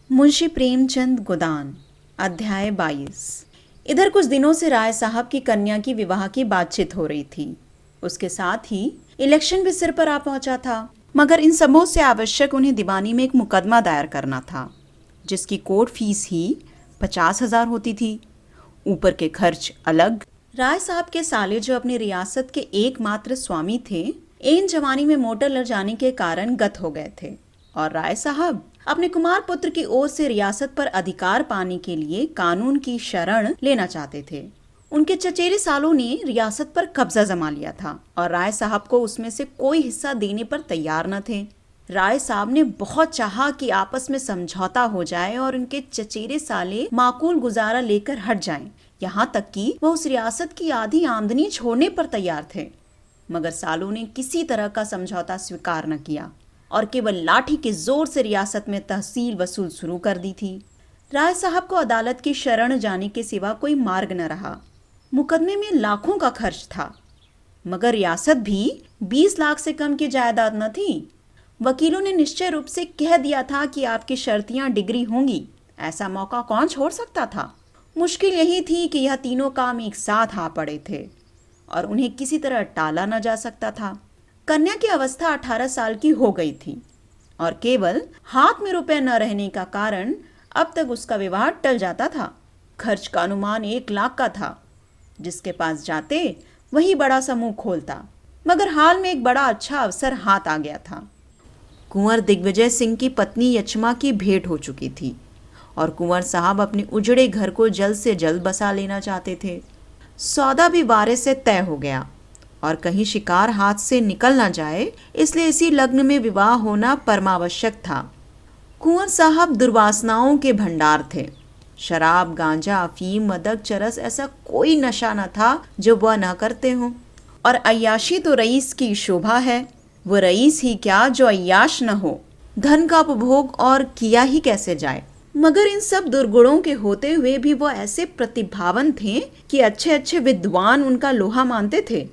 मुंशी प्रेमचंद गोदान। अध्याय 22। इधर कुछ दिनों से राय साहब की कन्या की विवाह की बातचीत हो रही थी। उसके साथ ही इलेक्शन भी सिर पर आ पहुंचा था। मगर इन सबों से आवश्यक उन्हें दीवानी में एक मुकदमा दायर करना था, जिसकी कोर्ट फीस ही 50,000 होती थी। ऊपर के खर्च अलग। राय साहब के साले, जो अपनी रियासत के एकमात्र स्वामी थे, एन जवानी में मोटर लड़ जाने के कारण गत हो गए थे और राय साहब अपने कुमार पुत्र की ओर से रियासत पर अधिकार पाने के लिए कानून की शरण लेना चाहते थे। उनके चचेरे सालों ने रियासत पर कब्जा जमा लिया था और राय साहब को उसमें से कोई हिस्सा देने पर तैयार न थे। राय साहब ने बहुत चाहा कि आपस में समझौता हो जाए और उनके चचेरे साले माकूल गुजारा लेकर हट जाएं। यहाँ तक कि वह उस रियासत की आधी आमदनी छोड़ने पर तैयार थे। मगर सालों ने किसी तरह का समझौता स्वीकार न किया और केवल लाठी के जोर से रियासत में तहसील वसूल शुरू कर दी थी। राय साहब को अदालत की शरण जाने के सिवा कोई मार्ग न रहा। मुकदमे में लाखों का खर्च था, मगर रियासत भी 20 लाख से कम की जायदाद न थी। वकीलों ने निश्चय रूप से कह दिया था कि आपकी शर्तियां डिग्री होंगी। ऐसा मौका कौन छोड़ सकता था? मुश्किल यही थी कि यह तीनों काम एक साथ आ पड़े थे और उन्हें किसी तरह टाला न जा सकता था। कन्या की अवस्था 18 साल की हो गई थी और केवल हाथ में रुपए न रहने का कारण अब तक उसका विवाह टल जाता था। खर्च का अनुमान 1 लाख का था। जिसके पास जाते वही बड़ा सा मुंह खोलता। मगर हाल में एक बड़ा अच्छा अवसर हाथ आ गया था। कुंवर दिग्विजय सिंह की पत्नी यचमा की भेंट हो चुकी थी और कुंवर साहब अपने उजड़े घर को जल्द से जल्द बसा लेना चाहते थे। सौदा भी वारे से तय हो गया और कहीं शिकार हाथ से निकल ना जाए, इसलिए इसी लग्न में विवाह होना परमावश्यक था। कुंवर साहब दुर्वासनाओं के भंडार थे। शराब, गांजा, अफीम, मदक, चरस, ऐसा कोई नशा न था जो वह न करते हों। और अय्याशी तो रईस की शोभा है। वो रईस ही क्या जो अय्याश न हो। धन का उपभोग और किया ही कैसे जाए। मगर इन सब दुर्गुणों के होते हुए भी वो ऐसे प्रतिभावन थे कि अच्छे अच्छे विद्वान उनका लोहा मानते थे।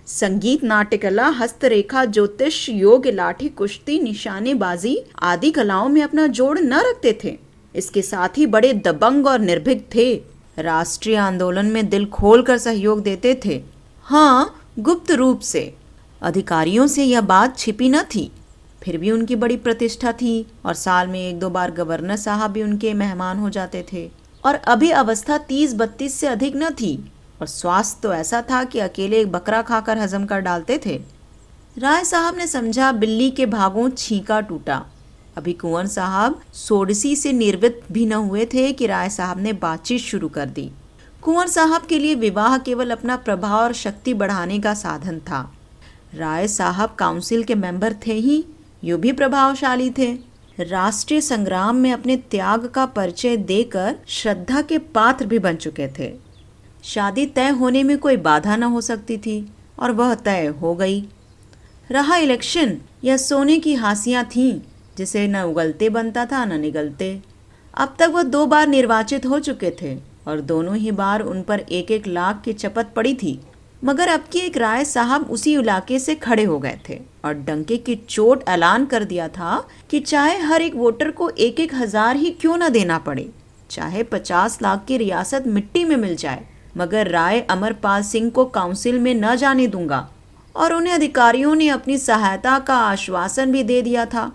संगीत, नाट्यकला, हस्तरेखा, ज्योतिष, योग, लाठी, कुश्ती, निशानेबाजी आदि कलाओं में अपना जोड़ न रखते थे। इसके साथ ही बड़े दबंग और निर्भीक थे। राष्ट्रीय आंदोलन में दिल खोलकर सहयोग देते थे। हाँ, गुप्त रूप से। अधिकारियों से यह बात छिपी न थी। फिर भी उनकी बड़ी प्रतिष्ठा थी और साल में 1-2 बार गवर्नर साहब भी उनके मेहमान हो जाते थे। और अभी अवस्था 30-32 से अधिक न थी और स्वास्थ्य तो ऐसा था कि अकेले एक बकरा खाकर हजम कर डालते थे। राय साहब ने समझा बिल्ली के भागों छींका टूटा। अभी कुंवर साहब सोडसी से निर्वृत्त भी न हुए थे कि राय साहब ने बातचीत शुरू कर दी। कुंवर साहब के लिए विवाह केवल अपना प्रभाव और शक्ति बढ़ाने का साधन था। राय साहब काउंसिल के मेंबर थे ही, यो भी प्रभावशाली थे। राष्ट्रीय संग्राम में अपने त्याग का परिचय देकर श्रद्धा के पात्र भी बन चुके थे। शादी तय होने में कोई बाधा न हो सकती थी और वह तय हो गई। रहा इलेक्शन, यह सोने की हासियां थीं जिसे न उगलते बनता था न निगलते। अब तक वह 2 बार निर्वाचित हो चुके थे और दोनों ही बार उन पर 1-1 लाख की चपत पड़ी थी। मगर अब की एक राय साहब उसी इलाके से खड़े हो गए थे और डंके की चोट ऐलान कर दिया था कि चाहे हर एक वोटर को 1-1 हजार ही क्यों न देना पड़े, चाहे 50 लाख की रियासत मिट्टी में मिल जाए, मगर राय अमरपाल सिंह को काउंसिल में न जाने दूंगा। और उन्हें अधिकारियों ने अपनी सहायता का आश्वासन भी दे दिया था।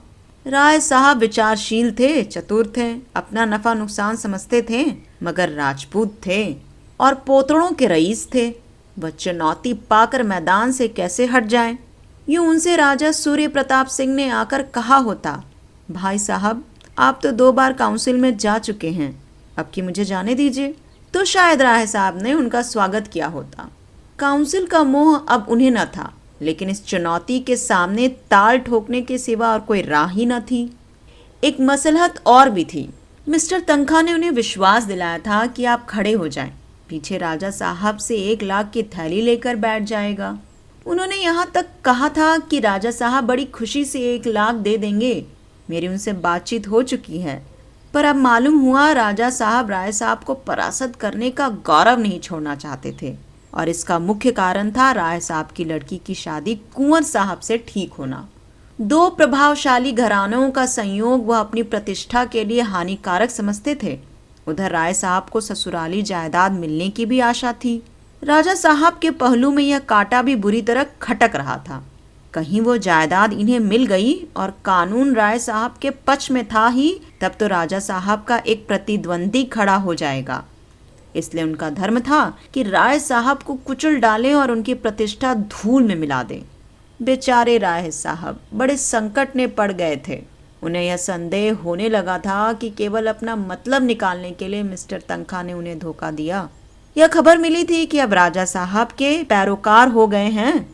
राय साहब विचारशील थे, चतुर थे, अपना नफा नुकसान समझते थे, मगर राजपूत थे और पोतड़ों के रईस थे। वह चुनौती पाकर मैदान से कैसे हट जाएं? यूं उनसे राजा सूर्य प्रताप सिंह ने आकर कहा होता, भाई साहब, आप तो 2 बार काउंसिल में जा चुके हैं, अब की मुझे जाने दीजिए। तो शायद राय साहब ने उनका स्वागत किया होता। काउंसिल का मोह अब उन्हें न था, लेकिन इस चुनौती के सामने ताल ठोकने के सिवा और कोई राह ही न थी। एक मसलहत और भी थी। मिस्टर तनखा ने उन्हें विश्वास दिलाया था कि आप खड़े हो जाएं। पीछे राजा साहब से 1 लाख की थैली लेकर बैठ जाएगा। उन्होंने यहाँ तक कहा था कि राजा साहब बड़ी खुशी से 1 लाख दे देंगे। मेरी उनसे बातचीत हो चुकी है, पर अब मालूम हुआ राजा साहब राय साहब को परास्त करने का गौरव नहीं छोड़ना चाहते थे और इसका मुख्य कारण था राय साहब की लड़की की शादी कुंवर साहब से ठीक होना। दो प्रभावशाली घरानों का संयोग वह अपनी प्रतिष्ठा के लिए हानिकारक समझते थे। उधर राय साहब को ससुराली जायदाद मिलने की भी आशा थी। राजा साहब के पहलू में यह कांटा भी बुरी तरह खटक रहा था। कहीं वो जायदाद इन्हें मिल गई और कानून राय साहब के पक्ष में था ही, तब तो राजा साहब का एक प्रतिद्वंदी खड़ा हो जाएगा। इसलिए उनका धर्म था कि राय साहब को कुचल डालें और उनकी प्रतिष्ठा धूल में मिला दें। बेचारे राय साहब बड़े संकट में पड़ गए थे। उन्हें यह संदेह होने लगा था कि केवल अपना मतलब निकालने के लिए मिस्टर तनखा ने उन्हें धोखा दिया। यह खबर मिली थी कि अब राजा साहब के पैरोकार हो गए हैं।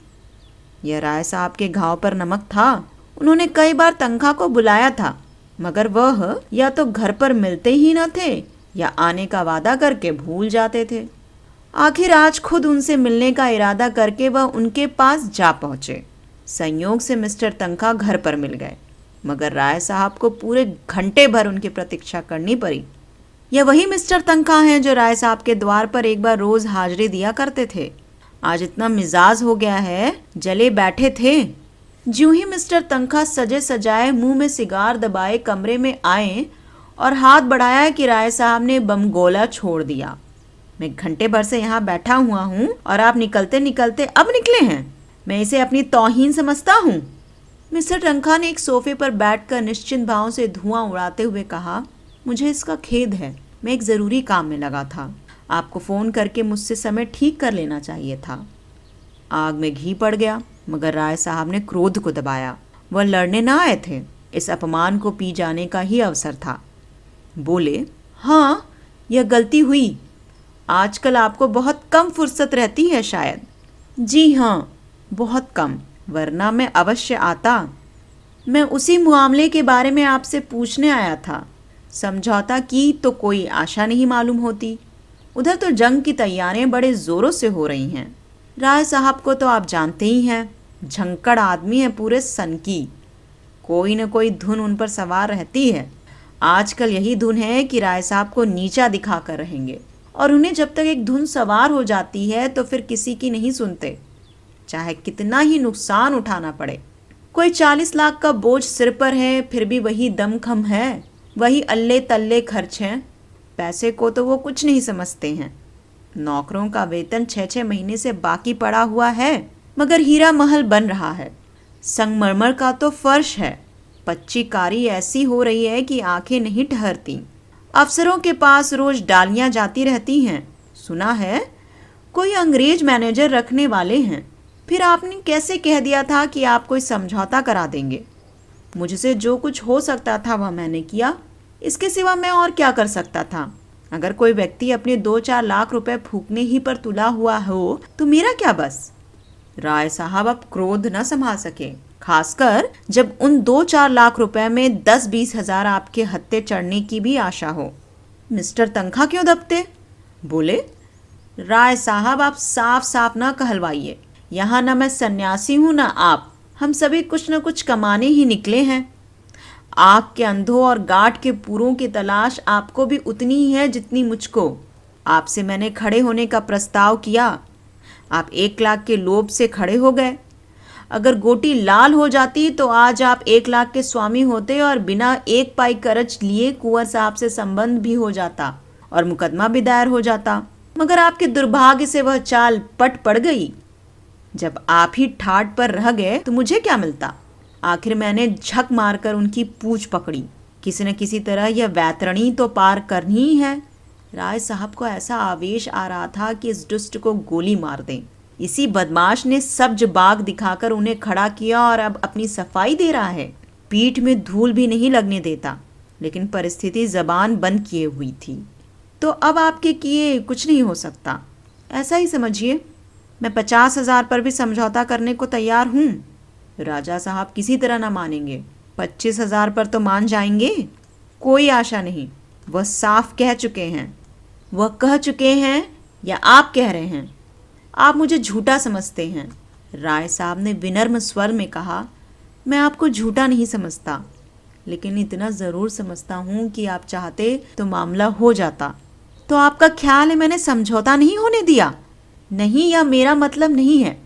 यह राय साहब के घाव पर नमक था। उन्होंने कई बार तनखा को बुलाया था, मगर वह या तो घर पर मिलते ही न थे या आने का वादा करके भूल जाते थे। आखिर आज खुद उनसे मिलने का इरादा करके वह उनके पास जा पहुंचे। संयोग से मिस्टर तनखा घर पर मिल गए, मगर राय साहब को पूरे घंटे भर उनकी प्रतीक्षा करनी पड़ी। यह वही मिस्टर तनखा हैं जो राय साहब के द्वार पर एक बार रोज हाजिरी दिया करते थे। आज इतना मिजाज हो गया है, जले बैठे थे। ज्यों ही मिस्टर तनखा सजे सजाए मुंह में सिगार दबाए कमरे में आए और हाथ बढ़ाया कि राय साहब ने बमगोला छोड़ दिया। मैं घंटे भर से यहाँ बैठा हुआ हूँ और आप निकलते निकलते अब निकले हैं। मैं इसे अपनी तौहीन समझता हूँ। मिस्टर तनखा ने एक सोफे पर बैठकर निश्चिंत भाव से धुआं उड़ाते हुए कहा, मुझे इसका खेद है। मैं एक ज़रूरी काम में लगा था। आपको फ़ोन करके मुझसे समय ठीक कर लेना चाहिए था। आग में घी पड़ गया, मगर राय साहब ने क्रोध को दबाया। वह लड़ने ना आए थे, इस अपमान को पी जाने का ही अवसर था। बोले, हाँ, यह गलती हुई। आजकल आपको बहुत कम फुर्सत रहती है शायद। जी हाँ, बहुत कम, वरना मैं अवश्य आता। मैं उसी मामले के बारे में आपसे पूछने आया था। समझौता की तो कोई आशा नहीं मालूम होती। उधर तो जंग की तैयारियां बड़े जोरों से हो रही हैं। राय साहब को तो आप जानते ही हैं, झंकड़ आदमी है पूरे सन की। कोई न कोई धुन उन पर सवार रहती है। आजकल यही धुन है कि राय साहब को नीचा दिखा कर रहेंगे, और उन्हें जब तक एक धुन सवार हो जाती है तो फिर किसी की नहीं सुनते, चाहे कितना ही नुकसान उठाना पड़े। कोई 40 लाख का बोझ सिर पर है, फिर भी वही दमखम है, वही अल्ले तल्ले खर्च हैं। पैसे को तो वो कुछ नहीं समझते हैं। नौकरों का वेतन 6-6 महीने से बाकी पड़ा हुआ है, मगर हीरा महल बन रहा है। संगमरमर का तो फर्श है। पच्चीकारी ऐसी हो रही है कि आंखें नहीं ठहरती। अफसरों के पास रोज डालियां जाती रहती हैं। सुना है कोई अंग्रेज मैनेजर रखने वाले हैं। फिर आपने कैसे कह दिया था कि आप कोई समझौता करा देंगे। मुझसे जो कुछ हो सकता था वह मैंने किया। इसके सिवा मैं और क्या कर सकता था। अगर कोई व्यक्ति अपने 2-4 लाख रुपए फूकने ही पर तुला हुआ हो तो मेरा क्या बस। राय साहब अब क्रोध न संभाल सके, खासकर जब उन 2-4 लाख रुपए में 10-20 हजार आपके हत्थे चढ़ने की भी आशा हो। मिस्टर तनखा क्यों दबते? बोले, राय साहब आप साफ साफ ना कहलवाइए। यहाँ न मैं सन्यासी हूँ न आप। हम सभी कुछ न कुछ कमाने ही निकले हैं। आग के अंधों और गांठ के पूरों की तलाश आपको भी उतनी ही है जितनी मुझको। आपसे मैंने खड़े होने का प्रस्ताव किया। आप 1 लाख के लोभ से खड़े हो गए। अगर गोटी लाल हो जाती तो आज आप 1 लाख के स्वामी होते और बिना 1 पाई करज लिए कुंवर साहब से संबंध भी हो जाता और मुकदमा भी दायर हो जाता। मगर आपके दुर्भाग्य से वह चाल पट पड़ गई। जब आप ही ठाट पर रह गए तो मुझे क्या मिलता। आखिर मैंने झक मारकर उनकी पूंछ पकड़ी। किसी न किसी तरह यह वैतरणी तो पार करनी ही है। राय साहब को ऐसा आवेश आ रहा था कि इस दुष्ट को गोली मार दें। इसी बदमाश ने सब्ज बाग दिखाकर उन्हें खड़ा किया और अब अपनी सफाई दे रहा है। पीठ में धूल भी नहीं लगने देता। लेकिन परिस्थिति जबान बंद किए हुई थी, तो अब आपके किए कुछ नहीं हो सकता। ऐसा ही समझिए। मैं 50,000 पर भी समझौता करने को तैयार हूँ। राजा साहब किसी तरह ना मानेंगे। 25,000 पर तो मान जाएंगे। कोई आशा नहीं। वह साफ कह चुके हैं। वह कह चुके हैं या आप कह रहे हैं? आप मुझे झूठा समझते हैं। राय साहब ने विनम्र स्वर में कहा, मैं आपको झूठा नहीं समझता, लेकिन इतना ज़रूर समझता हूँ कि आप चाहते तो मामला हो जाता। तो आपका ख्याल है मैंने समझौता नहीं होने दिया? नहीं, यह मेरा मतलब नहीं है।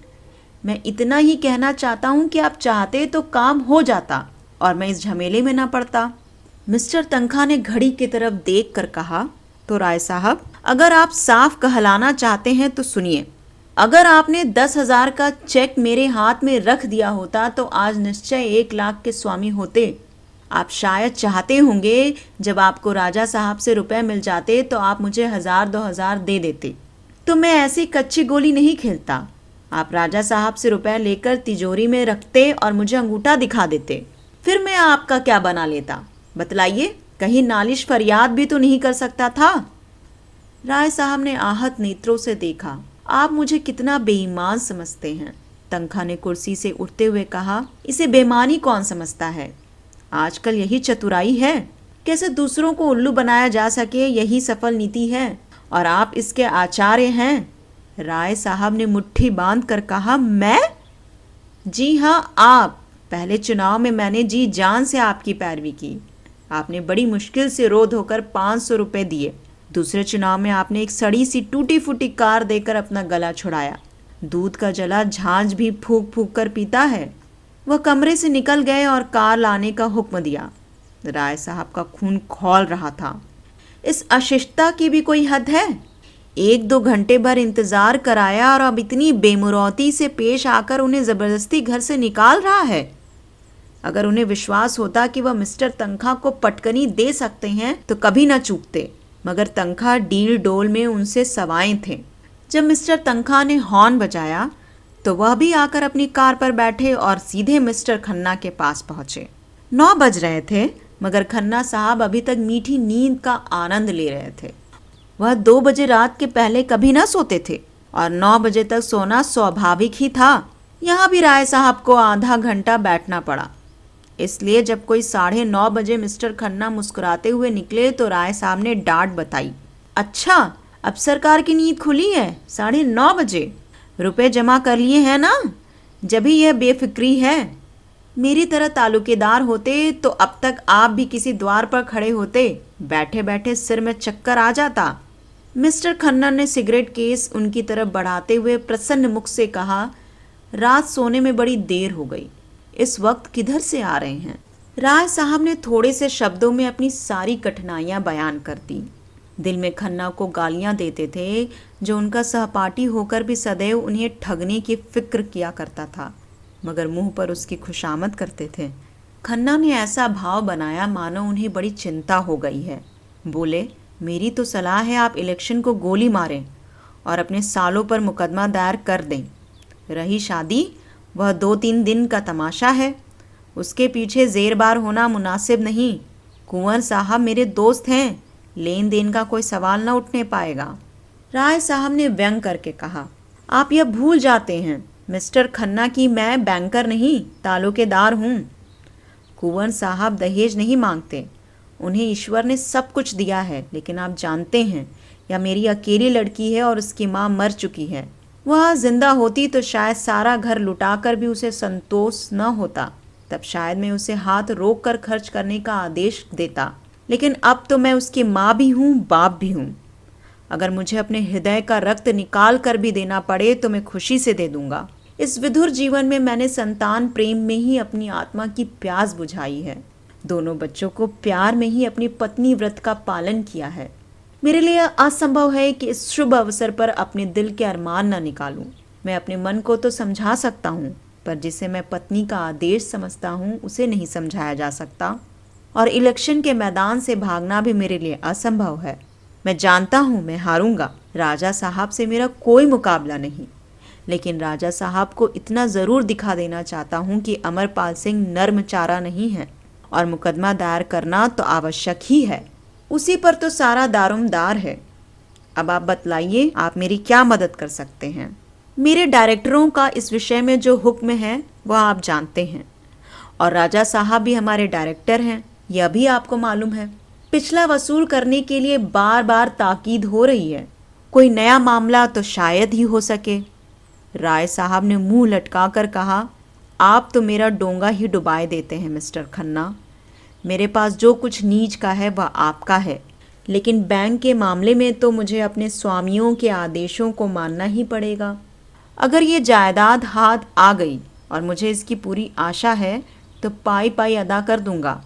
मैं इतना ही कहना चाहता हूँ कि आप चाहते तो काम हो जाता और मैं इस झमेले में ना पड़ता। मिस्टर तनखा ने घड़ी की तरफ देख कर कहा, तो राय साहब, अगर आप साफ कहलाना चाहते हैं तो सुनिए, अगर आपने 10,000 का चेक मेरे हाथ में रख दिया होता तो आज निश्चय 1,00,000 के स्वामी होते। आप शायद चाहते होंगे जब आपको राजा साहब से रुपए मिल जाते तो आप मुझे 1,000-2,000 दे देते। तो मैं ऐसी कच्ची गोली नहीं खेलता। आप राजा साहब से रुपए लेकर तिजोरी में रखते और मुझे अंगूठा दिखा देते, फिर मैं आपका क्या बना लेता? बतलाइए, कहीं नालिश फरियाद भी तो नहीं कर सकता था। राय साहब ने आहत नेत्रों से देखा। आप मुझे कितना बेईमान समझते हैं। तनखा ने कुर्सी से उठते हुए कहा, इसे बेईमानी कौन समझता है? आजकल यही चतुराई है, कैसे दूसरों को उल्लू बनाया जा सके, यही सफल नीति है और आप इसके आचार्य हैं। राय साहब ने मुट्ठी बांध कर कहा, मैं? जी हाँ, आप। पहले चुनाव में मैंने जी जान से आपकी पैरवी की। आपने बड़ी मुश्किल से रो धोकर 500 रुपए दिए। दूसरे चुनाव में आपने एक सड़ी सी टूटी फूटी कार देकर अपना गला छुड़ाया। दूध का जला झांझ भी फूंक फूंक कर पीता है। वह कमरे से निकल गए और कार लाने का हुक्म दिया। राय साहब का खून खौल रहा था। इस अशिष्टता की भी कोई हद है? 1-2 घंटे भर इंतजार कराया और अब इतनी बेमुरौती से पेश आकर उन्हें जबरदस्ती घर से निकाल रहा है। अगर उन्हें विश्वास होता कि वह मिस्टर तनखा को पटकनी दे सकते हैं तो कभी न चूकते, मगर तनखा डील डोल में उनसे सवाएं थे। जब मिस्टर तनखा ने हॉर्न बजाया तो वह भी आकर अपनी कार पर बैठे और सीधे मिस्टर खन्ना के पास पहुंचे। 9 बज रहे थे, मगर खन्ना साहब अभी तक मीठी नींद का आनंद ले रहे थे। वह 2 बजे रात के पहले कभी ना सोते थे और 9 बजे तक सोना स्वाभाविक ही था। यहाँ भी राय साहब को आधा घंटा बैठना पड़ा। इसलिए जब कोई 9:30 बजे मिस्टर खन्ना मुस्कुराते हुए निकले तो राय साहब ने डांट बताई, अच्छा, अब सरकार की नींद खुली है? 9:30 बजे? रुपए जमा कर लिए हैं ना? जब ही यह बेफिक्री है। मेरी तरह तालुकेदार होते तो अब तक आप भी किसी द्वार पर खड़े होते, बैठे बैठे सिर में चक्कर आ जाता। मिस्टर खन्ना ने सिगरेट केस उनकी तरफ बढ़ाते हुए प्रसन्न मुख से कहा, रात सोने में बड़ी देर हो गई, इस वक्त किधर से आ रहे हैं? राय साहब ने थोड़े से शब्दों में अपनी सारी कठिनाइयां बयान कर दी। दिल में खन्ना को गालियां देते थे, जो उनका सहपाठी होकर भी सदैव उन्हें ठगने की फिक्र किया करता था, मगर मुंह पर उसकी खुशामद करते थे। खन्ना ने ऐसा भाव बनाया मानो उन्हें बड़ी चिंता हो गई है। बोले, मेरी तो सलाह है आप इलेक्शन को गोली मारें और अपने सालों पर मुकदमा दायर कर दें। रही शादी, वह 2-3 दिन का तमाशा है, उसके पीछे ज़ेर बार होना मुनासिब नहीं। कुंवर साहब मेरे दोस्त हैं, लेन देन का कोई सवाल न उठने पाएगा। राय साहब ने व्यंग करके कहा, आप यह भूल जाते हैं मिस्टर खन्ना की मैं बैंकर नहीं, तालुकेदार हूँ। कुंवर साहब दहेज नहीं मांगते, उन्हें ईश्वर ने सब कुछ दिया है, लेकिन आप जानते हैं यह मेरी अकेली लड़की है और उसकी माँ मर चुकी है। वह जिंदा होती तो शायद सारा घर लुटाकर भी उसे संतोष न होता, तब शायद मैं उसे हाथ रोक कर खर्च करने का आदेश देता, लेकिन अब तो मैं उसकी माँ भी हूँ, बाप भी हूँ। अगर मुझे अपने हृदय का रक्त निकाल कर भी देना पड़े तो मैं खुशी से दे दूंगा। इस विधुर जीवन में मैंने संतान प्रेम में ही अपनी आत्मा की प्यास बुझाई है, दोनों बच्चों को प्यार में ही अपनी पत्नी व्रत का पालन किया है। मेरे लिए असंभव है कि इस शुभ अवसर पर अपने दिल के अरमान न निकालूं। मैं अपने मन को तो समझा सकता हूँ, पर जिसे मैं पत्नी का आदेश समझता हूँ उसे नहीं समझाया जा सकता। और इलेक्शन के मैदान से भागना भी मेरे लिए असंभव है। मैं जानता हूँ मैं हारूंगा। राजा साहब से मेरा कोई मुकाबला नहीं, लेकिन राजा साहब को इतना ज़रूर दिखा देना चाहता हूँ कि अमरपाल सिंह नर्म चारा नहीं है और मुकदमा दायर करना तो आवश्यक ही है। उसी पर तो सारा दारोमदार है। अब आप बतलाइए, आप मेरी क्या मदद कर सकते हैं? मेरे डायरेक्टरों का इस विषय में जो हुक्म है वह आप जानते हैं, और राजा साहब भी हमारे डायरेक्टर हैं, यह भी आपको मालूम है। पिछला वसूल करने के लिए बार बार ताकीद हो रही है। कोई नया मामला तो शायद ही हो सके। राय साहब ने मुंह लटका कर कहा, आप तो मेरा डोंगा ही डुबाए देते हैं मिस्टर खन्ना। मेरे पास जो कुछ नीच का है वह आपका है, लेकिन बैंक के मामले में तो मुझे अपने स्वामियों के आदेशों को मानना ही पड़ेगा। अगर ये जायदाद हाथ आ गई और मुझे इसकी पूरी आशा है तो पाई पाई अदा कर दूंगा।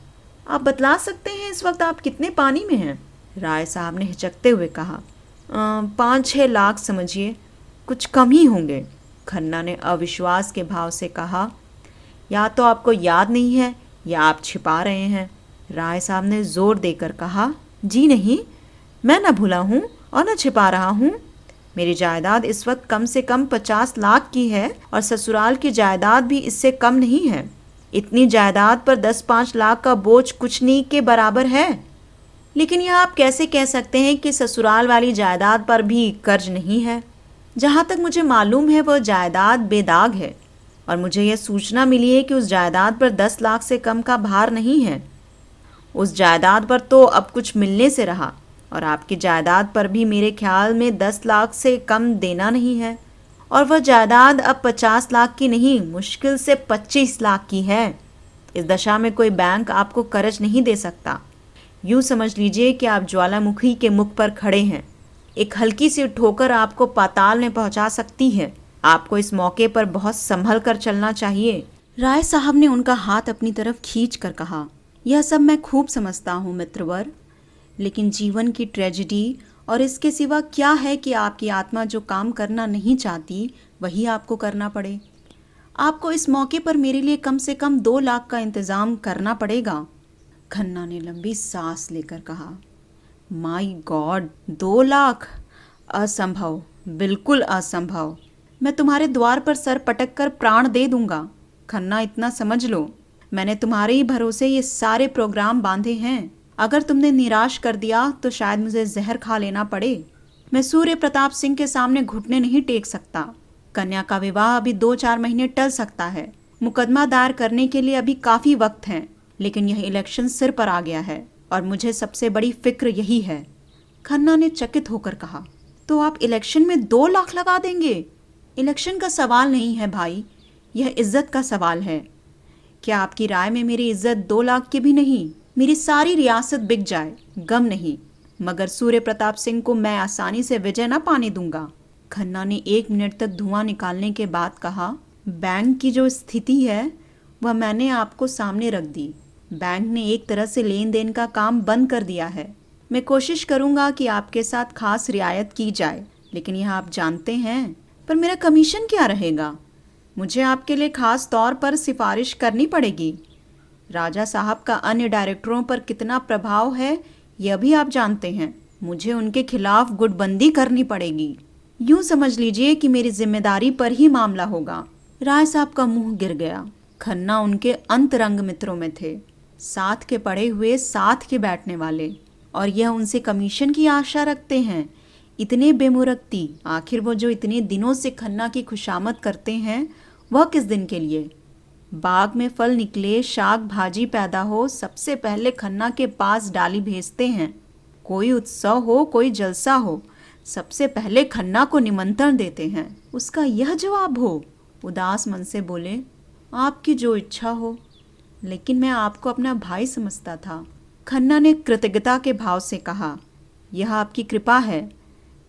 आप बतला सकते हैं इस वक्त आप कितने पानी में हैं? राय साहब ने हिचकते हुए कहा। 5-6 लाख समझिए, कुछ कम ही होंगे। खन्ना ने अविश्वास के भाव से कहा। या तो आपको याद नहीं है या आप छिपा रहे हैं। राय साहब ने जोर देकर कहा। जी नहीं, मैं न भूला हूँ और न छिपा रहा हूँ। मेरी जायदाद इस वक्त कम से कम 50 लाख की है और ससुराल की जायदाद भी इससे कम नहीं है। इतनी जायदाद पर 10-5 लाख का बोझ कुछ नहीं के बराबर है। लेकिन यह आप कैसे कह सकते हैं कि ससुराल वाली जायदाद पर भी कर्ज नहीं है? जहाँ तक मुझे मालूम है वह जायदाद बेदाग है और मुझे यह सूचना मिली है कि उस जायदाद पर 10 लाख से कम का भार नहीं है। उस जायदाद पर तो अब कुछ मिलने से रहा और आपकी जायदाद पर भी मेरे ख्याल में 10 लाख से कम देना नहीं है। और वह जायदाद अब 50 लाख की नहीं, मुश्किल से 25 लाख की है। इस दशा में कोई बैंक आपको कर्ज नहीं दे सकता। यूँ समझ लीजिए कि आप ज्वालामुखी के मुख पर खड़े हैं। एक हल्की सी ठोकर आपको पाताल में पहुंचा सकती है। आपको इस मौके पर बहुत संभल कर चलना चाहिए। राय साहब ने उनका हाथ अपनी तरफ खींच कर कहा। यह सब मैं खूब समझता हूँ मित्रवर, लेकिन जीवन की ट्रेजेडी और इसके सिवा क्या है कि आपकी आत्मा जो काम करना नहीं चाहती वही आपको करना पड़े। आपको इस मौके पर मेरे लिए कम से कम 2 लाख का इंतज़ाम करना पड़ेगा। खन्ना ने लंबी सांस लेकर कहा। My God, 2 lakh? असंभव, बिल्कुल असंभव। मैं तुम्हारे द्वार पर सर पटक कर प्राण दे दूंगा। खन्ना, इतना समझ लो, मैंने तुम्हारे ही भरोसे ये सारे प्रोग्राम बांधे हैं। अगर तुमने निराश कर दिया तो शायद मुझे जहर खा लेना पड़े। मैं सूर्य प्रताप सिंह के सामने घुटने नहीं टेक सकता। कन्या का विवाह अभी 2-4 महीने टल सकता है। मुकदमा दायर करने के लिए अभी काफ़ी वक्त है, लेकिन यह इलेक्शन सिर पर आ गया है और मुझे सबसे बड़ी फिक्र यही है। खन्ना ने चकित होकर कहा। तो आप इलेक्शन में 2 लाख लगा देंगे? इलेक्शन का सवाल नहीं है भाई, यह इज्जत का सवाल है। क्या आपकी राय में मेरी इज्जत 2 लाख की भी नहीं? मेरी सारी रियासत बिक जाए, गम नहीं, मगर सूर्य प्रताप सिंह को मैं आसानी से विजय न पाने दूंगा। खन्ना ने 1 मिनट तक धुआं निकालने के बाद कहा। बैंक की जो स्थिति है वह मैंने आपको सामने रख दी। बैंक ने एक तरह से लेन देन का काम बंद कर दिया है। मैं कोशिश करूंगा कि आपके साथ खास रियायत की जाए, लेकिन यह आप जानते हैं। पर मेरा कमीशन क्या रहेगा? मुझे आपके लिए खास तौर पर सिफारिश करनी पड़ेगी। राजा साहब का अन्य डायरेक्टरों पर कितना प्रभाव है यह भी आप जानते हैं। मुझे उनके खिलाफ गुटबंदी करनी पड़ेगी। यूं समझ लीजिए कि मेरी जिम्मेदारी पर ही मामला होगा। राय साहब का मुंह गिर गया। खन्ना उनके अंतरंग मित्रों में थे, साथ के पढ़े हुए, साथ के बैठने वाले, और यह उनसे कमीशन की आशा रखते हैं। इतने बेमुरक्ति, आखिर वो जो इतने दिनों से खन्ना की खुशामद करते हैं वह किस दिन के लिए? बाग में फल निकले, शाक भाजी पैदा हो, सबसे पहले खन्ना के पास डाली भेजते हैं। कोई उत्सव हो, कोई जलसा हो, सबसे पहले खन्ना को निमंत्रण देते हैं। उसका यह जवाब हो? उदास मन से बोले, आपकी जो इच्छा हो, लेकिन मैं आपको अपना भाई समझता था। खन्ना ने कृतज्ञता के भाव से कहा। यह आपकी कृपा है।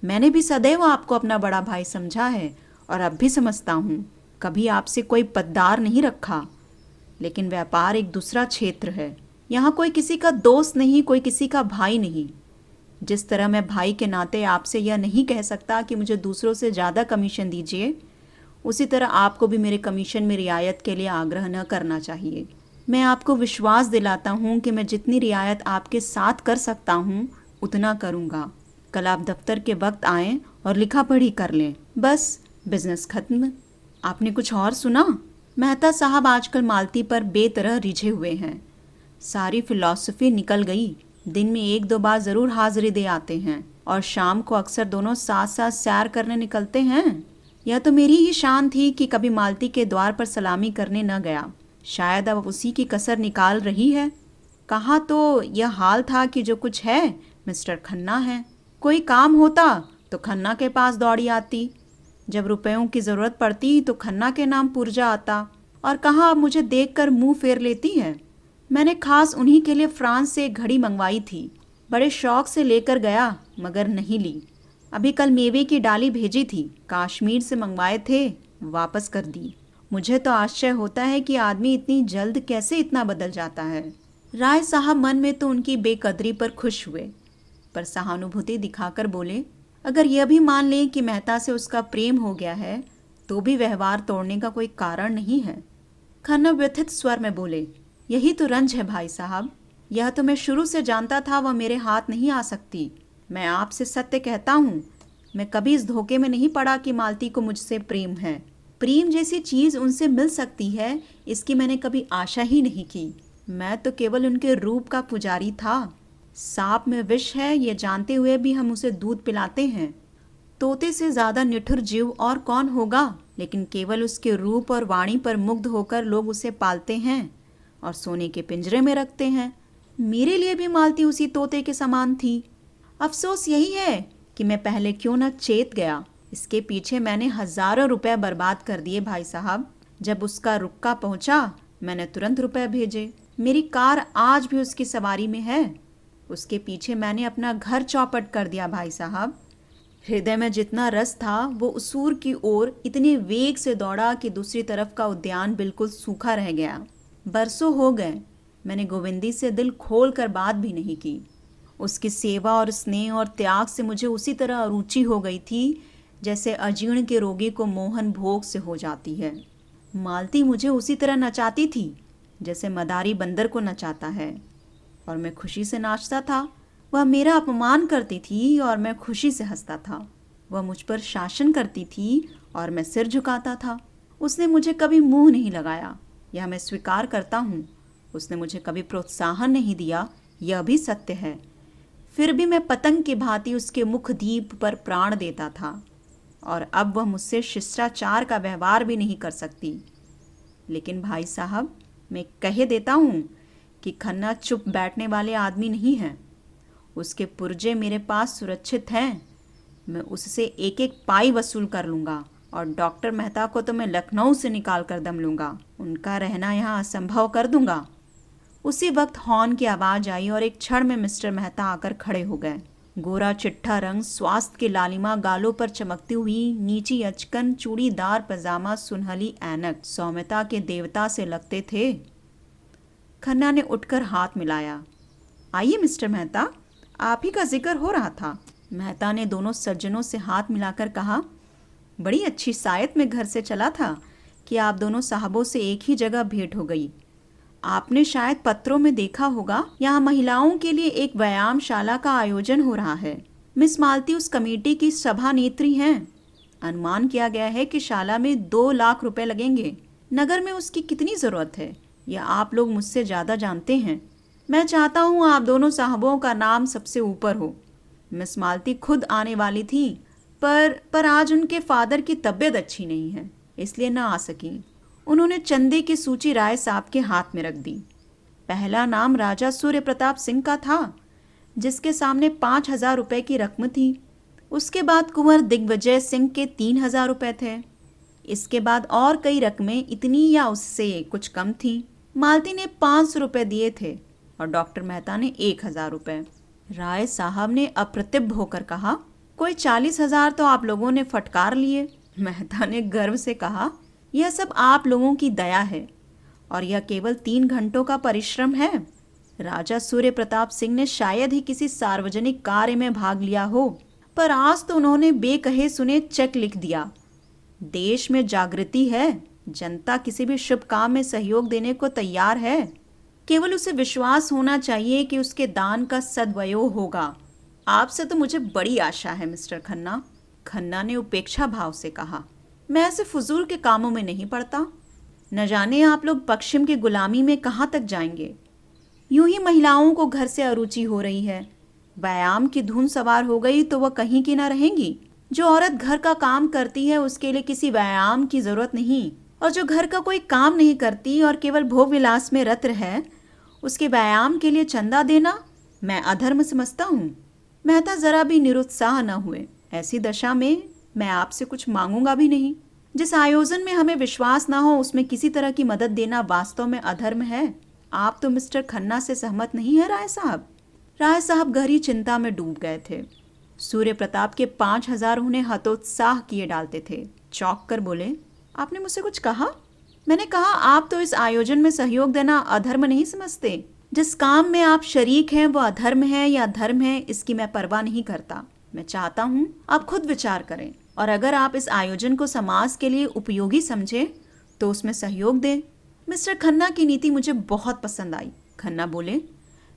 मैंने भी सदैव आपको अपना बड़ा भाई समझा है और अब भी समझता हूँ। कभी आपसे कोई पददार नहीं रखा, लेकिन व्यापार एक दूसरा क्षेत्र है। यहाँ कोई किसी का दोस्त नहीं, कोई किसी का भाई नहीं। जिस तरह मैं भाई के नाते आपसे यह नहीं कह सकता कि मुझे दूसरों से ज़्यादा कमीशन दीजिए, उसी तरह आपको भी मेरे कमीशन में रियायत के लिए आग्रह न करना चाहिए। मैं आपको विश्वास दिलाता हूँ कि मैं जितनी रियायत आपके साथ कर सकता हूँ उतना करूँगा। कल आप दफ्तर के वक्त आएँ और लिखा पढ़ी कर लें। बस, बिजनेस खत्म। आपने कुछ और सुना? मेहता साहब आजकल मालती पर बेतरह रिझे हुए हैं। सारी फिलॉसफी निकल गई। दिन में 1-2 बार ज़रूर हाजिरी दे आते हैं और शाम को अक्सर दोनों साथ साथ सैर करने निकलते हैं। यह तो मेरी ही शान थी कि कभी मालती के द्वार पर सलामी करने न गया। शायद अब उसी की कसर निकाल रही है। कहा तो यह हाल था कि जो कुछ है मिस्टर खन्ना है। कोई काम होता तो खन्ना के पास दौड़ी आती, जब रुपयों की ज़रूरत पड़ती तो खन्ना के नाम पुर्जा आता। और कहाँ अब मुझे देखकर मुंह फेर लेती है। मैंने खास उन्हीं के लिए फ्रांस से एक घड़ी मंगवाई थी। बड़े शौक से लेकर गया, मगर नहीं ली। अभी कल मेवे की डाली भेजी थी, कश्मीर से मंगवाए थे, वापस कर दी। मुझे तो आश्चर्य होता है कि आदमी इतनी जल्द कैसे इतना बदल जाता है। राय साहब मन में तो उनकी बेकदरी पर खुश हुए, पर सहानुभूति दिखाकर बोले, अगर यह भी मान लें कि मेहता से उसका प्रेम हो गया है तो भी व्यवहार तोड़ने का कोई कारण नहीं है। खन्ना व्यथित स्वर में बोले, यही तो रंज है भाई साहब। यह तो मैं शुरू से जानता था वह मेरे हाथ नहीं आ सकती। मैं आपसे सत्य कहता हूँ, मैं कभी इस धोखे में नहीं पड़ा कि मालती को मुझसे प्रेम है। प्रेम जैसी चीज उनसे मिल सकती है, इसकी मैंने कभी आशा ही नहीं की। मैं तो केवल उनके रूप का पुजारी था। सांप में विष है ये जानते हुए भी हम उसे दूध पिलाते हैं। तोते से ज्यादा निठुर जीव और कौन होगा, लेकिन केवल उसके रूप और वाणी पर मुग्ध होकर लोग उसे पालते हैं और सोने के पिंजरे में रखते हैं। मेरे लिए भी मालती उसी तोते के समान थी। अफसोस यही है कि मैं पहले क्यों न चेत गया। इसके पीछे मैंने हजारों रुपए बर्बाद कर दिए भाई साहब। जब उसका रुक्का पहुंचा मैंने तुरंत रुपए भेजे। मेरी कार आज भी उसकी सवारी में है। उसके पीछे मैंने अपना घर चौपट कर दिया भाई साहब। हृदय में जितना रस था वो उसूर की ओर इतने वेग से दौड़ा कि दूसरी तरफ का उद्यान बिल्कुल सूखा रह गया। बरसों हो गए मैंने गोविंदी से दिल खोल कर बात भी नहीं की। उसकी सेवा और स्नेह और त्याग से मुझे उसी तरह अरुचि हो गई थी जैसे अजीर्ण के रोगी को मोहन भोग से हो जाती है। मालती मुझे उसी तरह नचाती थी जैसे मदारी बंदर को नचाता है, और मैं खुशी से नाचता था। वह मेरा अपमान करती थी और मैं खुशी से हंसता था। वह मुझ पर शासन करती थी और मैं सिर झुकाता था। उसने मुझे कभी मुंह नहीं लगाया, यह मैं स्वीकार करता हूँ। उसने मुझे कभी प्रोत्साहन नहीं दिया, यह भी सत्य है। फिर भी मैं पतंग की भांति उसके मुख दीप पर प्राण देता था, और अब वह मुझसे शिष्टाचार का व्यवहार भी नहीं कर सकती। लेकिन भाई साहब, मैं कह देता हूँ कि खन्ना चुप बैठने वाले आदमी नहीं है। उसके पुर्जे मेरे पास सुरक्षित हैं। मैं उससे एक एक पाई वसूल कर लूँगा, और डॉक्टर मेहता को तो मैं लखनऊ से निकाल कर दम लूँगा। उनका रहना यहाँ असंभव कर दूँगा। उसी वक्त हॉर्न की आवाज़ आई और एक क्षण में मिस्टर मेहता आकर खड़े हो गए। गोरा चिट्ठा रंग, स्वास्थ्य की लालिमा गालों पर चमकती हुई नीची अचकन, चूड़ीदार पजामा, सुनहली ऐनक सौम्यता के देवता से लगते थे। खन्ना ने उठकर हाथ मिलाया। आइए मिस्टर मेहता, आप ही का जिक्र हो रहा था। मेहता ने दोनों सज्जनों से हाथ मिलाकर कहा, बड़ी अच्छी सायत में घर से चला था कि आप दोनों साहबों से एक ही जगह भेंट हो गई। आपने शायद पत्रों में देखा होगा, यहाँ महिलाओं के लिए एक व्यायामशाला का आयोजन हो रहा है। मिस मालती उस कमेटी की सभानेत्री हैं। अनुमान किया गया है कि शाला में 2 लाख रुपए लगेंगे। नगर में उसकी कितनी जरूरत है यह आप लोग मुझसे ज्यादा जानते हैं। मैं चाहता हूँ आप दोनों साहबों का नाम सबसे ऊपर हो। मिस मालती खुद आने वाली थी, पर आज उनके फादर की तबीयत अच्छी नहीं है, इसलिए न आ सकी। उन्होंने चंदे की सूची राय साहब के हाथ में रख दी। पहला नाम राजा सूर्य प्रताप सिंह का था, जिसके सामने 5,000 रुपए की रकम थी। उसके बाद कुंवर दिग्विजय सिंह के 3,000 रुपए थे। इसके बाद और कई रकमें इतनी या उससे कुछ कम थीं। मालती ने 500 रुपए दिए थे और डॉक्टर मेहता ने 1,000 रुपए। राय साहब ने अप्रतिभ होकर कहा, कोई 40,000 तो आप लोगों ने फटकार लिए। मेहता ने गर्व से कहा, यह सब आप लोगों की दया है, और यह केवल 3 घंटों का परिश्रम है। राजा सूर्य प्रताप सिंह ने शायद ही किसी सार्वजनिक कार्य में भाग लिया हो, पर आज तो उन्होंने बेकहे सुने चेक लिख दिया। देश में जागृति है, जनता किसी भी शुभ काम में सहयोग देने को तैयार है। केवल उसे विश्वास होना चाहिए कि उसके दान का सदुपयोग होगा। आपसे तो मुझे बड़ी आशा है मिस्टर खन्ना। खन्ना ने उपेक्षा भाव से कहा, मैं ऐसे फजूल के कामों में नहीं पड़ता। न जाने आप लोग पश्चिम की गुलामी में कहाँ तक जाएंगे। यूं ही महिलाओं को घर से अरुचि हो रही है। व्यायाम की धुन सवार हो गई तो वह कहीं की न रहेंगी। जो औरत घर का काम करती है उसके लिए किसी व्यायाम की जरूरत नहीं, और जो घर का कोई काम नहीं करती और केवल भोग विलास में रत है, उसके व्यायाम के लिए चंदा देना मैं अधर्म समझता हूँ। मेहता जरा भी निरुत्साह न हुए। ऐसी दशा में मैं आपसे कुछ मांगूंगा भी नहीं। जिस आयोजन में हमें विश्वास ना हो उसमें किसी तरह की मदद देना वास्तव में अधर्म है। आप तो मिस्टर खन्ना से सहमत नहीं है राय साहब। राय साहब गहरी चिंता में डूब गए थे। सूर्य प्रताप के 5,000 उन्हें हतोत्साह किए डालते थे। चौंक कर बोले, आपने मुझसे कुछ कहा? मैंने कहा, आप तो इस आयोजन में सहयोग देना अधर्म नहीं समझते। जिस काम में आप शरीक हैं वो अधर्म है या धर्म है, इसकी मैं परवाह नहीं करता। मैं चाहता हूँ आप खुद विचार करें और अगर आप इस आयोजन को समाज के लिए उपयोगी समझे तो उसमें सहयोग दें। मिस्टर खन्ना की नीति मुझे बहुत पसंद आई। खन्ना बोले,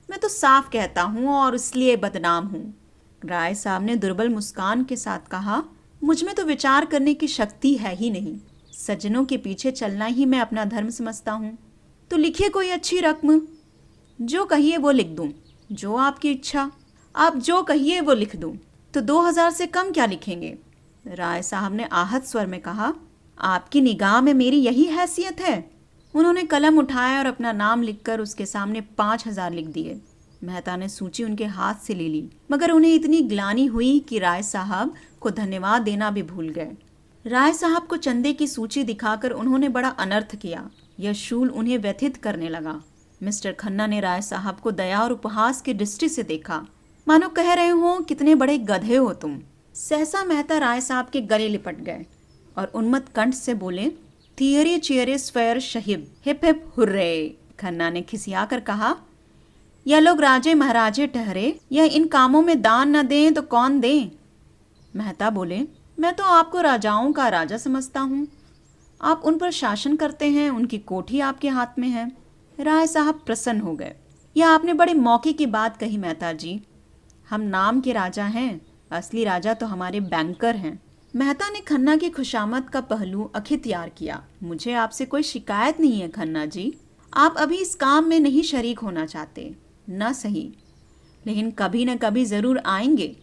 मैं तो साफ कहता हूँ और इसलिए बदनाम हूँ। राय साहब ने दुर्बल मुस्कान के साथ कहा, मुझ में तो विचार करने की शक्ति है ही नहीं। सज्जनों के पीछे चलना ही मैं अपना धर्म समझता हूँ। तो लिखिए कोई अच्छी रकम, जो कहिए वो लिख दूँ। जो आपकी इच्छा, आप जो कहिए वो लिख दूँ। तो 2,000 से कम क्या लिखेंगे? राय साहब ने आहत स्वर में कहा, आपकी निगाह में मेरी यही हैसियत है? उन्होंने कलम उठाया और अपना नाम लिखकर उसके सामने 5,000 लिख दिए। मेहता ने सूची उनके हाथ से ले ली, मगर उन्हें इतनी ग्लानि हुई कि राय साहब को धन्यवाद देना भी भूल गए। राय साहब को चंदे की सूची दिखाकर उन्होंने बड़ा अनर्थ किया। यह शूल उन्हें व्यथित करने लगा। मिस्टर खन्ना ने राय साहब को दया और उपहास की दृष्टि से देखा, मानो कह रहे हो, कितने बड़े गधे हो तुम। सहसा मेहता राय साहब के गले लिपट गए और उन्मत्त कंठ से बोले, three cheers for sahib, hip hip hurray. Khanna ने खिसिया कर कहा, यह लोग राजे महाराजे ठहरे, यह इन कामों में दान न दें तो कौन दे? मेहता बोले, मैं तो आपको राजाओं का राजा समझता हूँ। आप उन पर शासन करते हैं, उनकी कोठी आपके हाथ में है। राय साहब प्रसन्न हो गए। यह आपने बड़े मौके की बात कही मेहता जी। हम नाम के राजा हैं, असली राजा तो हमारे बैंकर हैं। मेहता ने खन्ना की खुशामद का पहलू अखित्यार किया। मुझे आपसे कोई शिकायत नहीं है खन्ना जी। आप अभी इस काम में नहीं शरीक होना चाहते, न सही, लेकिन कभी न कभी जरूर आएंगे।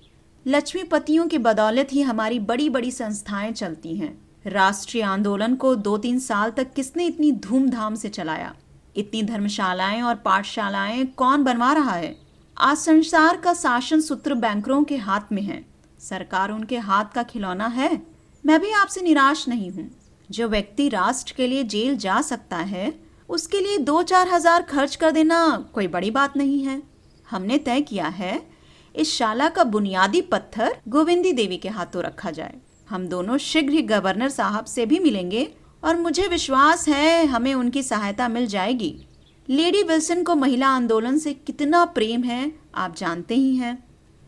लक्ष्मीपतियों की बदौलत ही हमारी बड़ी बड़ी संस्थाएं चलती हैं। राष्ट्रीय आंदोलन को 2-3 साल तक किसने इतनी धूमधाम से चलाया? इतनी धर्मशालाएं और पाठशालाएं कौन बनवा रहा है? आज संसार का शासन सूत्र बैंकरों के हाथ में है। सरकार उनके हाथ का खिलौना है। मैं भी आपसे निराश नहीं हूँ। जो व्यक्ति राष्ट्र के लिए जेल जा सकता है, उसके लिए 2-4 हजार खर्च कर देना कोई बड़ी बात नहीं है। हमने तय किया है इस शाला का बुनियादी पत्थर गोविंदी देवी के हाथों रखा जाए। हम दोनों शीघ्र ही गवर्नर साहब से भी मिलेंगे और मुझे विश्वास है हमें उनकी सहायता मिल जाएगी। लेडी विल्सन को महिला आंदोलन से कितना प्रेम है आप जानते ही हैं।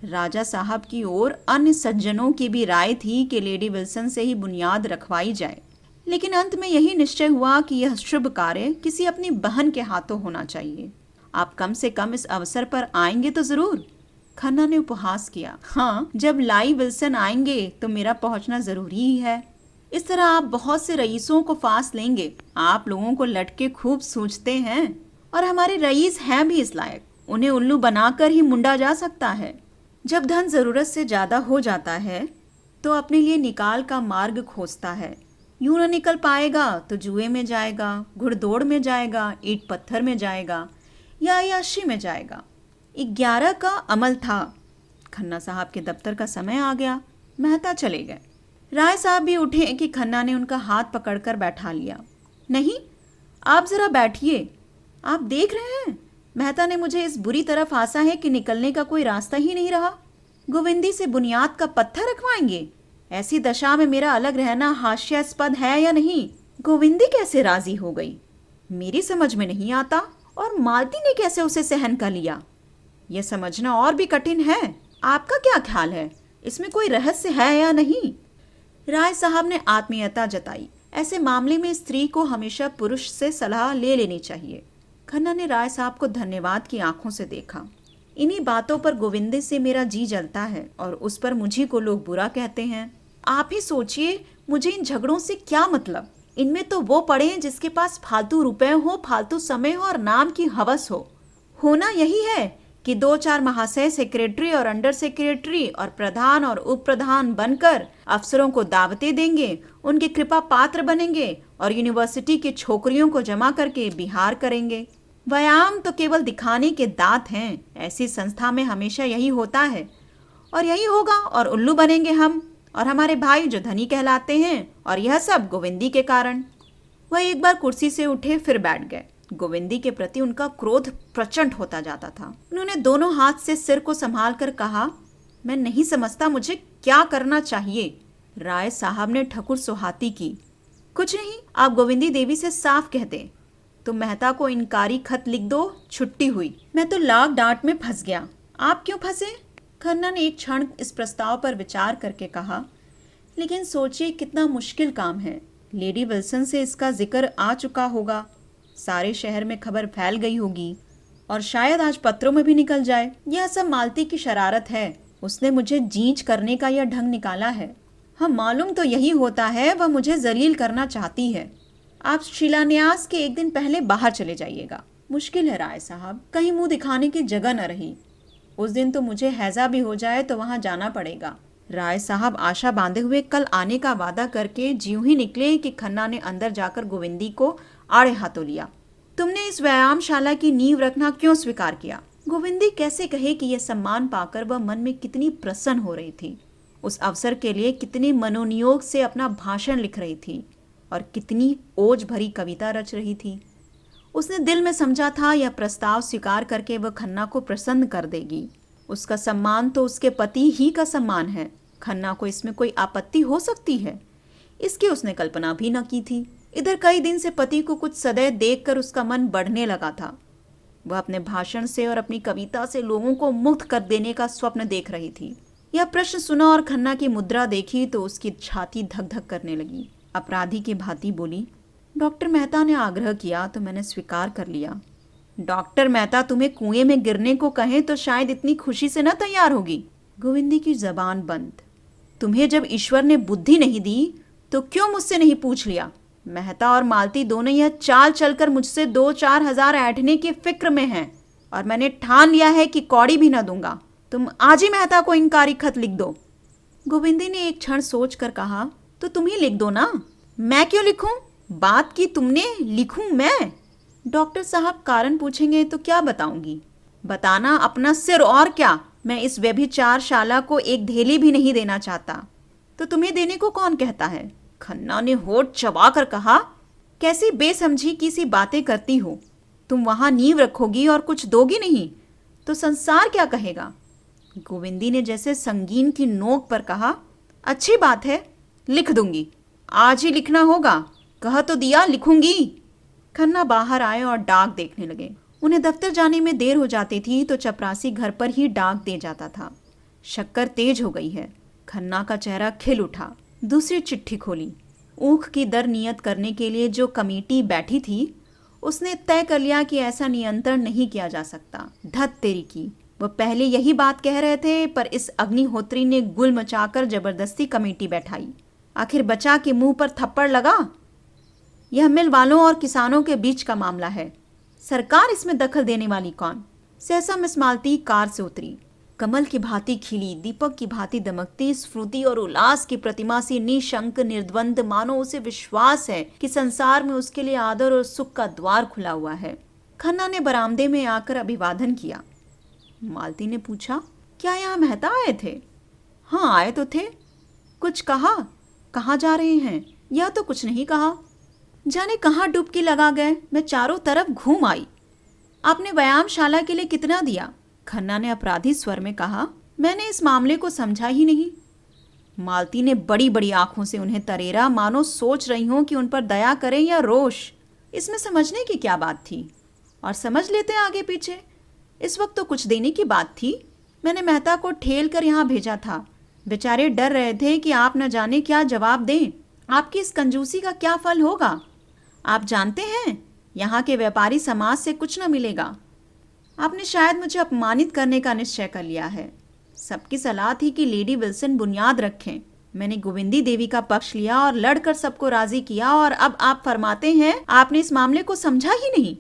राजा साहब की ओर अन्य सज्जनों की भी राय थी कि लेडी विल्सन से ही बुनियाद रखवाई जाए, लेकिन अंत में यही निश्चय हुआ कि यह शुभ कार्य किसी अपनी बहन के हाथों होना चाहिए। आप कम से कम इस अवसर पर आएंगे तो जरूर। खन्ना ने उपहास किया। हाँ, जब लाई विल्सन आएंगे तो मेरा पहुंचना जरूरी ही है। इस तरह आप बहुत से रईसों को फांस लेंगे। आप लोगों को लटके खूब सूझते हैं और हमारे रईस हैं भी इस लायक। उन्हें उल्लू बनाकर ही मुंडा जा सकता है। जब धन जरूरत से ज्यादा हो जाता है तो अपने लिए निकाल का मार्ग खोजता है। यूं न निकल पाएगा तो जुए में जाएगा, घुड़दौड़ में जाएगा, ईंट पत्थर में जाएगा या अय्याशी में जाएगा। 11 का अमल था। खन्ना साहब के दफ्तर का समय आ गया। मेहता चले गए। राय साहब भी उठे कि खन्ना ने उनका हाथ पकड़कर बैठा लिया। नहीं, आप जरा बैठिए। आप देख रहे हैं, मेहता ने मुझे इस बुरी तरह फांसा है कि निकलने का कोई रास्ता ही नहीं रहा। गोविंदी से बुनियाद का पत्थर रखवाएंगे? ऐसी दशा में मेरा अलग रहना हास्यास्पद है या नहीं? गोविंदी कैसे राजी हो गई मेरी समझ में नहीं आता, और मालती ने कैसे उसे सहन कर लिया यह समझना और भी कठिन है। आपका क्या ख्याल है, इसमें कोई रहस्य है या नहीं? राय साहब ने आत्मीयता जताई। ऐसे मामले में स्त्री को हमेशा पुरुष से सलाह ले लेनी चाहिए। खन्ना ने राय साहब को धन्यवाद की आंखों से देखा। इन्हीं बातों पर गोविंदे से मेरा जी जलता है और उस पर मुझी को लोग बुरा कहते हैं। आप ही सोचिए, मुझे इन झगड़ों से क्या मतलब? इनमें तो वो पड़े हैं जिसके पास फालतू रुपए हो, फालतू समय हो और नाम की हवस हो। होना यही है कि 2-4 महाशय सेक्रेटरी और अंडर सेक्रेटरी और प्रधान और उप प्रधान बनकर अफसरों को दावतें देंगे, उनके कृपा पात्र बनेंगे और यूनिवर्सिटी की छोकरियों को जमा करके बिहार करेंगे। व्यायाम तो केवल दिखाने के दांत हैं। ऐसी संस्था में हमेशा यही होता है और यही होगा, और उल्लू बनेंगे हम और हमारे भाई जो धनी कहलाते हैं, और यह सब गोविंदी के कारण। वह एक बार कुर्सी से उठे, फिर बैठ गए। गोविंदी के प्रति उनका क्रोध प्रचंड होता जाता था। उन्होंने दोनों हाथ से सिर को संभाल कर कहा, मैं नहीं समझता मुझे क्या करना चाहिए। राय साहब ने ठकुर सुहाती की। कुछ नहीं, आप गोविंदी देवी से साफ कह दें। तुम मेहता को इनकारी खत लिख दो, छुट्टी हुई। मैं तो लाख डांट में फंस गया। आप क्यों फंसे? खन्ना ने एक क्षण इस प्रस्ताव पर विचार करके कहा, लेकिन सोचिए कितना मुश्किल काम है। लेडी विल्सन से इसका जिक्र आ चुका होगा, सारे शहर में खबर फैल गई होगी और शायद आज पत्रों में भी निकल जाए। यह सब मालती की शरारत है। उसने मुझे जींच करने का यह ढंग निकाला है। हाँ, मालूम तो यही होता है, वह मुझे जलील करना चाहती है। आप शिलान्यास के एक दिन पहले बाहर चले जाइएगा। मुश्किल है राय साहब, कहीं मुंह दिखाने की जगह न रही। उस दिन तो मुझे हैजा भी हो जाए तो वहां जाना पड़ेगा। राय साहब आशा बांधे हुए कल आने का वादा करके ज्यों ही निकले कि खन्ना ने अंदर जाकर गोविंदी को आड़े हाथों लिया। तुमने इस व्यायामशाला की नींव रखना क्यों स्वीकार किया? गोविंदी कैसे कहे कि यह सम्मान पाकर वह मन में कितनी प्रसन्न हो रही थी। उस अवसर के लिए कितनी मनोनियोग से अपना भाषण लिख रही थी और कितनी ओज भरी कविता रच रही थी। उसने दिल में समझा था यह प्रस्ताव स्वीकार करके वह खन्ना को प्रसन्न कर देगी। उसका सम्मान तो उसके पति ही का सम्मान है। खन्ना को इसमें कोई आपत्ति हो सकती है, इसकी उसने कल्पना भी न की थी। इधर कई दिन से पति को कुछ सदैव देखकर उसका मन बढ़ने लगा था। वह अपने भाषण से और अपनी कविता से लोगों को मुक्त कर देने का स्वप्न देख रही थी। यह प्रश्न सुना और खन्ना की मुद्रा देखी तो उसकी छाती धक धक करने लगी। अपराधी की भांति बोली, डॉक्टर मेहता ने आग्रह किया तो मैंने स्वीकार कर लिया। डॉक्टर मेहता तुम्हें कुएं में गिरने को कहें तो शायद इतनी खुशी से न तैयार होगी। गोविंदी की जबान बंद। तुम्हें जब ईश्वर ने बुद्धि नहीं दी तो क्यों मुझसे नहीं पूछ लिया? मेहता और मालती दोनों यह चाल चलकर मुझसे 2-4 हजार ऐंठने की फिक्र में हैं और मैंने ठान लिया है कि कौड़ी भी न दूंगा। तुम आज ही मेहता को इनकारी खत लिख दो। गोविंदी ने एक क्षण सोच कर कहा, तो तुम ही लिख दो ना। मैं क्यों लिखूं? बात की तुमने, लिखूं मैं? डॉक्टर साहब कारण पूछेंगे तो क्या बताऊंगी? बताना अपना सिर और क्या। मैं इस व्यभिचारशाला को एक धेली भी नहीं देना चाहता। तो तुम्हें देने को कौन कहता है? खन्ना ने होठ चबा कर कहा, कैसी बेसमझी की सी बातें करती हो। तुम वहां नींव रखोगी और कुछ दोगी नहीं तो संसार क्या कहेगा? गोविंदी ने जैसे संगीन की नोक पर कहा, अच्छी बात है, लिख दूंगी। आज ही लिखना होगा, कह तो दिया, लिखूंगी। खन्ना बाहर आए और डाक देखने लगे। उन्हें दफ्तर जाने में देर हो जाती थी तो चपरासी घर पर ही डाक दे जाता था। शक्कर तेज हो गई है। खन्ना का चेहरा खिल उठा। दूसरी चिट्ठी खोली। ऊख की दर नियत करने के लिए जो कमेटी बैठी थी उसने तय कर लिया कि ऐसा नियंत्रण नहीं किया जा सकता। धत तेरी की, वह पहले यही बात कह रहे थे पर इस अग्निहोत्री ने गुल मचाकर जबरदस्ती कमेटी बैठाई। आखिर बचा के मुंह पर थप्पड़ लगा। यह मिल वालों और किसानों के बीच का मामला है, सरकार इसमें दखल देने वाली कौन? सहसा मिस मालती कार से उतरी। कमल की भांति खिली, दीपक की भांति दमकती, स्फूर्ति और उल्लास की प्रतिमा सी निशंक निर्द्वंद, मानो उसे विश्वास है कि संसार में उसके लिए आदर और सुख का द्वार खुला हुआ है। खन्ना ने बरामदे में आकर अभिवादन किया। मालती ने पूछा, क्या यहाँ मेहता आए थे? हाँ आए तो थे। कुछ कहा? कहाँ जा रहे हैं? यह तो कुछ नहीं कहा। जाने कहाँ डुबकी लगा गए। मैं चारों तरफ घूम आई। आपने व्यायामशाला के लिए कितना दिया? खन्ना ने अपराधी स्वर में कहा, मैंने इस मामले को समझा ही नहीं। मालती ने बड़ी बड़ी आंखों से उन्हें तरेरा, मानो सोच रही हूं कि उन पर दया करें या रोष। इसमें समझने की क्या बात थी? और समझ लेते आगे पीछे। इस वक्त तो कुछ देने की बात थी। मैंने मेहता को ठेल कर यहाँ भेजा था। बेचारे डर रहे थे कि आप न जाने क्या जवाब दें। आपकी इस कंजूसी का क्या फल होगा? आप जानते हैं, यहाँ के व्यापारी समाज से कुछ न मिलेगा। आपने शायद मुझे अपमानित करने का निश्चय कर लिया है। सबकी सलाह थी कि लेडी विल्सन बुनियाद रखें। मैंने गोविंदी देवी का पक्ष लिया और लड़कर सबको राजी किया और अब आप फरमाते हैं आपने इस मामले को समझा ही नहीं।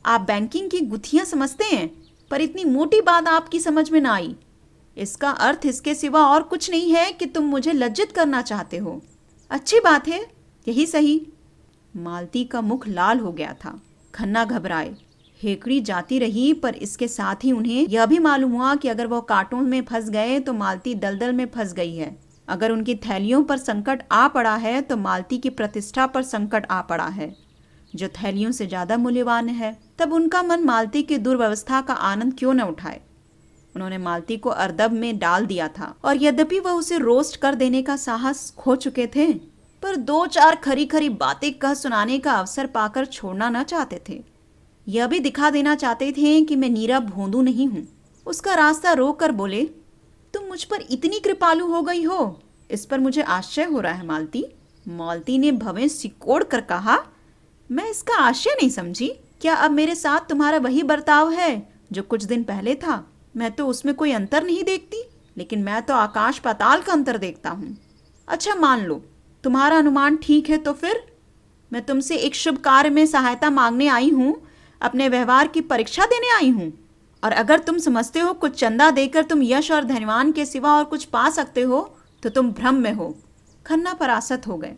आप बैंकिंग की गुत्थियां समझते हैं पर इतनी मोटी बात आपकी समझ में ना आई। इसका अर्थ इसके सिवा और कुछ नहीं है कि तुम मुझे लज्जित करना चाहते हो। अच्छी बात है, यही सही। मालती का मुख लाल हो गया था। खन्ना घबराए। हेकड़ी जाती रही पर इसके साथ ही उन्हें यह भी मालूम हुआ कि अगर वह कांटों में फंस गए तो मालती दलदल में फंस गई है। अगर उनकी थैलियों पर संकट आ पड़ा है तो मालती की प्रतिष्ठा पर संकट आ पड़ा है, जो थैलियों से ज्यादा मूल्यवान है। तब उनका मन मालती की दुर्व्यवस्था का आनंद क्यों न उठाए। उन्होंने मालती को अर्दब में डाल दिया था और यद्यपि वह उसे रोस्ट कर देने का साहस खो चुके थे, पर 2-4 खरी खरी बातें कह सुनाने का अवसर पाकर छोड़ना न चाहते थे। यह भी दिखा देना चाहते थे कि मैं नीरा भोंदू नहीं हूं। उसका रास्ता रोक कर बोले, तुम मुझ पर इतनी कृपालु हो गई हो, इस पर मुझे आश्चर्य हो रहा है मालती। मालती ने भवें सिकोड़ कर कहा, मैं इसका आश्चर्य नहीं समझी। क्या अब मेरे साथ तुम्हारा वही बर्ताव है जो कुछ दिन पहले था? मैं तो उसमें कोई अंतर नहीं देखती, लेकिन मैं तो आकाश पाताल का अंतर देखता हूँ। अच्छा मान लो तुम्हारा अनुमान ठीक है, तो फिर मैं तुमसे एक शुभ कार्य में सहायता मांगने आई हूँ, अपने व्यवहार की परीक्षा देने आई हूँ। और अगर तुम समझते हो कुछ चंदा देकर तुम यश और धनवान के सिवा और कुछ पा सकते हो, तो तुम भ्रम में हो। खन्ना परास्त हो गए।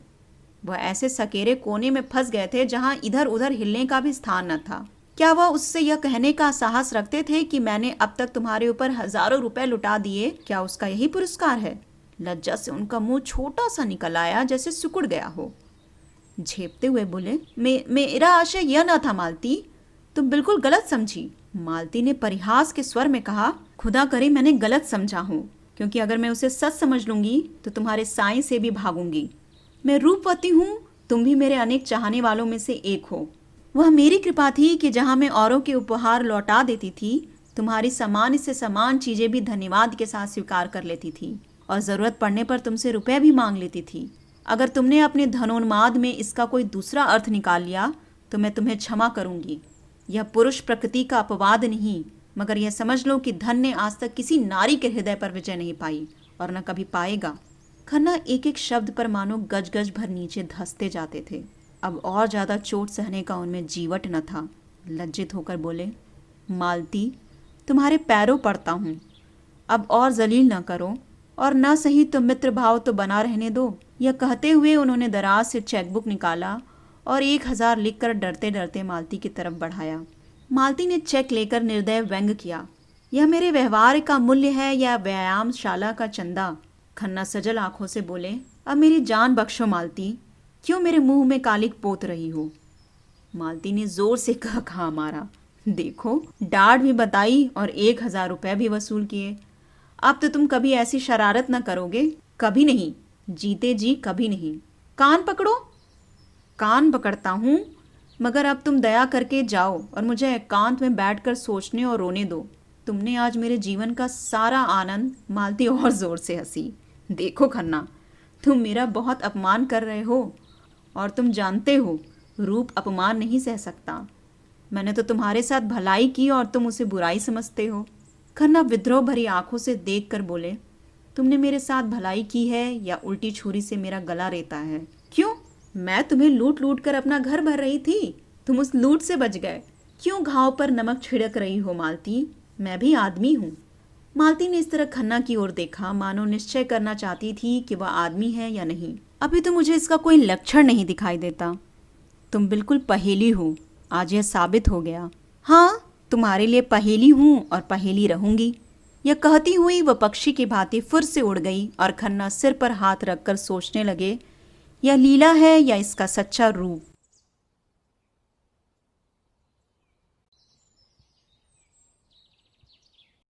वह ऐसे सकेरे कोने में फंस गए थे जहां इधर उधर हिलने का भी स्थान न था। क्या वह उससे यह कहने का साहस रखते थे कि मैंने अब तक तुम्हारे ऊपर हजारों रुपए लुटा दिए, क्या उसका यही पुरस्कार है? लज्जा से उनका मुंह छोटा सा निकल आया, जैसे सिकुड़ गया हो। झेपते हुए बोले, मेरा आशय यह न था मालती, तुम बिल्कुल गलत समझी। मालती ने परिहास के स्वर में कहा, खुदा करे मैंने गलत समझा हूँ, क्योंकि अगर मैं उसे सच समझ लूंगी तो तुम्हारे साईं से भी भागूंगी। मैं रूपवती हूँ, तुम भी मेरे अनेक चाहने वालों में से एक हो। वह मेरी कृपा थी कि जहां मैं औरों के उपहार लौटा देती थी, तुम्हारी समान से समान चीजें भी धन्यवाद के साथ स्वीकार कर लेती थी और जरूरत पड़ने पर तुमसे रुपए भी मांग लेती थी। अगर तुमने अपने धनोन्माद में इसका कोई दूसरा अर्थ निकाल लिया तो मैं तुम्हें क्षमा करूंगी। यह पुरुष प्रकृति का अपवाद नहीं, मगर यह समझ लो कि धन ने आज तक किसी नारी के हृदय पर विजय नहीं पाई और न कभी पाएगा। खन्ना एक एक शब्द पर मानो गज गज भर नीचे धंसते जाते थे। अब और ज्यादा चोट सहने का उनमें जीवट न था। लज्जित होकर बोले, मालती तुम्हारे पैरों पड़ता हूँ, अब और जलील न करो, और न सही तो मित्र भाव तो बना रहने दो। यह कहते हुए उन्होंने दराज से चेकबुक निकाला और 1000 लिखकर डरते डरते मालती की तरफ बढ़ाया। मालती ने चेक लेकर निर्दय व्यंग किया, यह मेरे व्यवहार का मूल्य है या व्यायामशाला का चंदा? खन्ना सजल आंखों से बोले, अब मेरी जान बख्शो मालती, क्यों मेरे मुंह में कालिक पोत रही हो? मालती ने जोर से कहा मारा, देखो डांट भी बताई और 1000 रुपए भी वसूल किए। अब तो तुम कभी ऐसी शरारत न करोगे, कभी नहीं, जीते जी कभी नहीं। कान पकड़ो। कान पकड़ता हूँ, मगर अब तुम दया करके जाओ और मुझे एकांत में बैठकर सोचने और रोने दो। तुमने आज मेरे जीवन का सारा आनंद। मालती और जोर से हंसी। देखो खन्ना, तुम मेरा बहुत अपमान कर रहे हो, और तुम जानते हो रूप अपमान नहीं सह सकता। मैंने तो तुम्हारे साथ भलाई की और तुम उसे बुराई समझते हो। खन्ना विद्रोह भरी आंखों से देख कर बोले, तुमने मेरे साथ भलाई की है या उल्टी छुरी से मेरा गला रेता है? क्यों? मैं तुम्हें लूट लूट कर अपना घर भर रही थी, तुम उस लूट से बच गए। क्यों घाव पर नमक छिड़क रही हो मालती? मैं भी आदमी हूँ। मालती ने इस तरह खन्ना की ओर देखा, मानो निश्चय करना चाहती थी कि वह आदमी है या नहीं। अभी तो मुझे इसका कोई लक्षण नहीं दिखाई देता। तुम बिल्कुल पहेली हो, आज यह साबित हो गया। हाँ, तुम्हारे लिए पहेली हूँ और पहेली रहूंगी। यह कहती हुई वह पक्षी की भांति फिर से उड़ गई और खन्ना सिर पर हाथ रखकर सोचने लगे, यह लीला है या इसका सच्चा रूप?